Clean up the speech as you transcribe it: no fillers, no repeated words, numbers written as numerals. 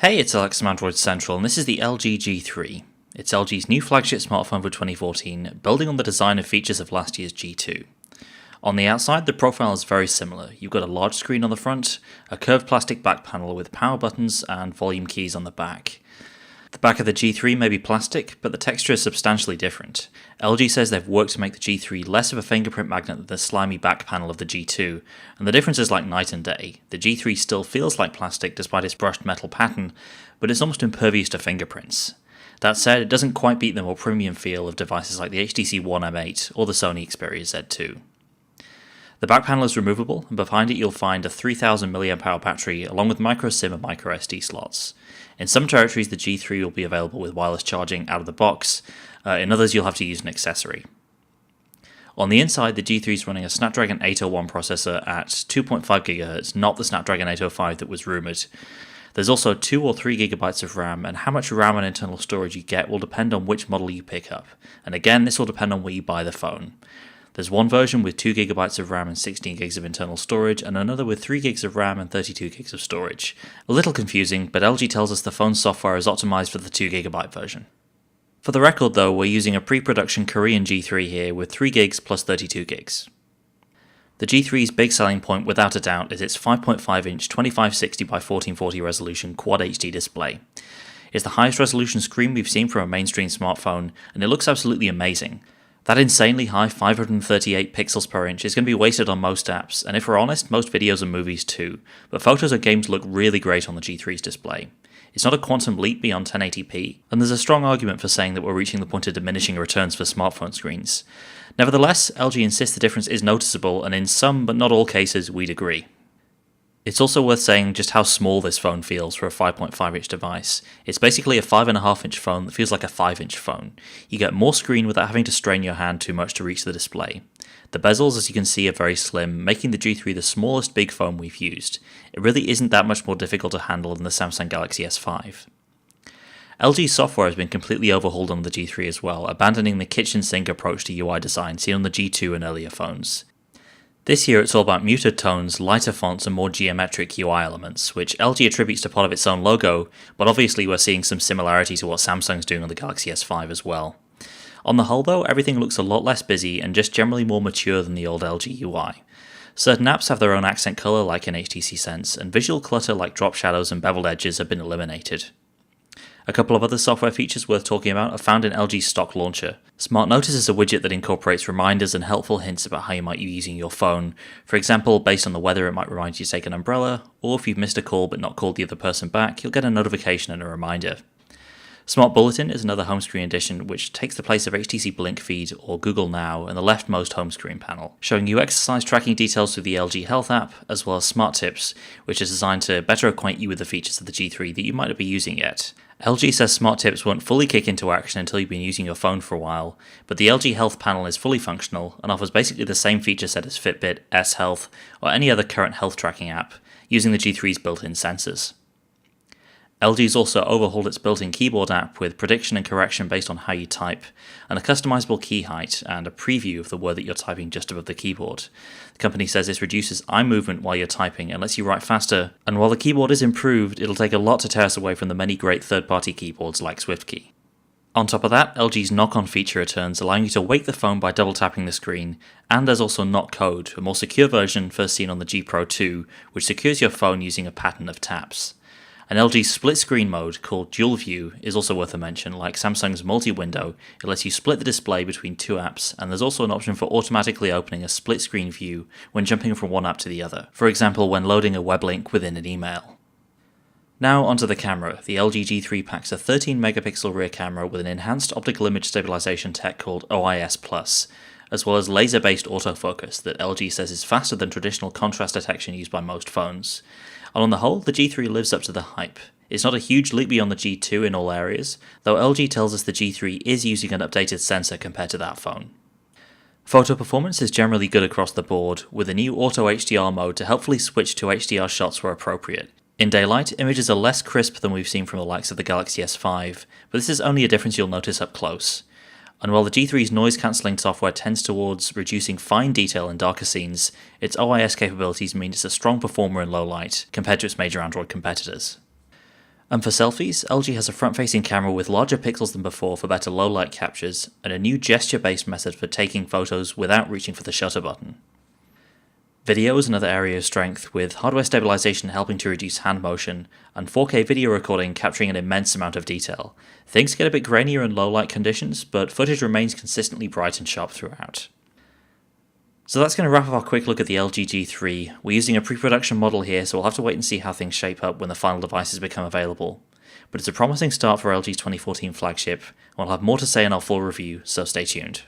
Hey, it's Alex from Android Central, and this is the LG G3. It's LG's new flagship smartphone for 2014, building on the design and features of last year's G2. On the outside, the profile is very similar. You've got a large screen on the front, a curved plastic back panel with power buttons and volume keys on the back. The back of the G3 may be plastic, but the texture is substantially different. LG says they've worked to make the G3 less of a fingerprint magnet than the slimy back panel of the G2, and the difference is like night and day. The G3 still feels like plastic despite its brushed metal pattern, but it's almost impervious to fingerprints. That said, it doesn't quite beat the more premium feel of devices like the HTC One M8 or the Sony Xperia Z2. The back panel is removable, and behind it you'll find a 3000 mAh battery along with micro SIM and micro SD slots. In some territories the G3 will be available with wireless charging out of the box, in others you'll have to use an accessory. On the inside, the G3 is running a Snapdragon 801 processor at 2.5 GHz, not the Snapdragon 805 that was rumoured. There's also 2 or 3 GB of RAM, and how much RAM and internal storage you get will depend on which model you pick up, and again this will depend on where you buy the phone. There's one version with 2 GB of RAM and 16 GB of internal storage, and another with 3 GB of RAM and 32 GB of storage. A little confusing, but LG tells us the phone's software is optimized for the 2 GB version. For the record though, we're using a pre-production Korean G3 here with 3 GB plus 32 GB. The G3's big selling point without a doubt is its 5.5-inch 2560 by 1440 resolution Quad HD display. It's the highest resolution screen we've seen from a mainstream smartphone, and it looks absolutely amazing. That insanely high 538 pixels per inch is going to be wasted on most apps, and if we're honest, most videos and movies too, but photos and games look really great on the G3's display. It's not a quantum leap beyond 1080p, and there's a strong argument for saying that we're reaching the point of diminishing returns for smartphone screens. Nevertheless, LG insists the difference is noticeable, and in some but not all cases, we'd agree. It's also worth saying just how small this phone feels for a 5.5-inch device. It's basically a 5.5-inch phone that feels like a 5-inch phone. You get more screen without having to strain your hand too much to reach the display. The bezels, as you can see, are very slim, making the G3 the smallest big phone we've used. It really isn't that much more difficult to handle than the Samsung Galaxy S5. LG's software has been completely overhauled on the G3 as well, abandoning the kitchen sink approach to UI design seen on the G2 and earlier phones. This year it's all about muted tones, lighter fonts and more geometric UI elements, which LG attributes to part of its own logo, but obviously we're seeing some similarity to what Samsung's doing on the Galaxy S5 as well. On the whole though, everything looks a lot less busy and just generally more mature than the old LG UI. Certain apps have their own accent colour like in HTC Sense, and visual clutter like drop shadows and beveled edges have been eliminated. A couple of other software features worth talking about are found in LG's stock launcher. Smart Notice is a widget that incorporates reminders and helpful hints about how you might be using your phone. For example, based on the weather it might remind you to take an umbrella, or if you've missed a call but not called the other person back, you'll get a notification and a reminder. Smart Bulletin is another home screen addition which takes the place of HTC Blink Feed or Google Now in the leftmost home screen panel, showing you exercise tracking details through the LG Health app, as well as Smart Tips, which is designed to better acquaint you with the features of the G3 that you might not be using yet. LG says Smart Tips won't fully kick into action until you've been using your phone for a while, but the LG Health panel is fully functional and offers basically the same feature set as Fitbit, S Health, or any other current health tracking app, using the G3's built-in sensors. LG's also overhauled its built-in keyboard app with prediction and correction based on how you type, and a customizable key height and a preview of the word that you're typing just above the keyboard. The company says this reduces eye movement while you're typing and lets you write faster, and while the keyboard is improved, it'll take a lot to tear us away from the many great third-party keyboards like SwiftKey. On top of that, LG's knock-on feature returns, allowing you to wake the phone by double-tapping the screen, and there's also Knock Code, a more secure version first seen on the G Pro 2, which secures your phone using a pattern of taps. An LG split screen mode called Dual View is also worth a mention. Like Samsung's multi-window, it lets you split the display between two apps, and there's also an option for automatically opening a split screen view when jumping from one app to the other, for example when loading a web link within an email. Now onto the camera. The LG G3 packs a 13 megapixel rear camera with an enhanced optical image stabilization tech called OIS+, as well as laser-based autofocus that LG says is faster than traditional contrast detection used by most phones. And on the whole, the G3 lives up to the hype. It's not a huge leap beyond the G2 in all areas, though LG tells us the G3 is using an updated sensor compared to that phone. Photo performance is generally good across the board, with a new Auto HDR mode to helpfully switch to HDR shots where appropriate. In daylight, images are less crisp than we've seen from the likes of the Galaxy S5, but this is only a difference you'll notice up close. And while the G3's noise-cancelling software tends towards reducing fine detail in darker scenes, its OIS capabilities mean it's a strong performer in low light, compared to its major Android competitors. And for selfies, LG has a front-facing camera with larger pixels than before for better low-light captures, and a new gesture-based method for taking photos without reaching for the shutter button. Video is another area of strength, with hardware stabilization helping to reduce hand motion, and 4K video recording capturing an immense amount of detail. Things get a bit grainier in low-light conditions, but footage remains consistently bright and sharp throughout. So that's going to wrap up our quick look at the LG G3. We're using a pre-production model here, so we'll have to wait and see how things shape up when the final devices become available. But it's a promising start for LG's 2014 flagship, and we'll have more to say in our full review, so stay tuned.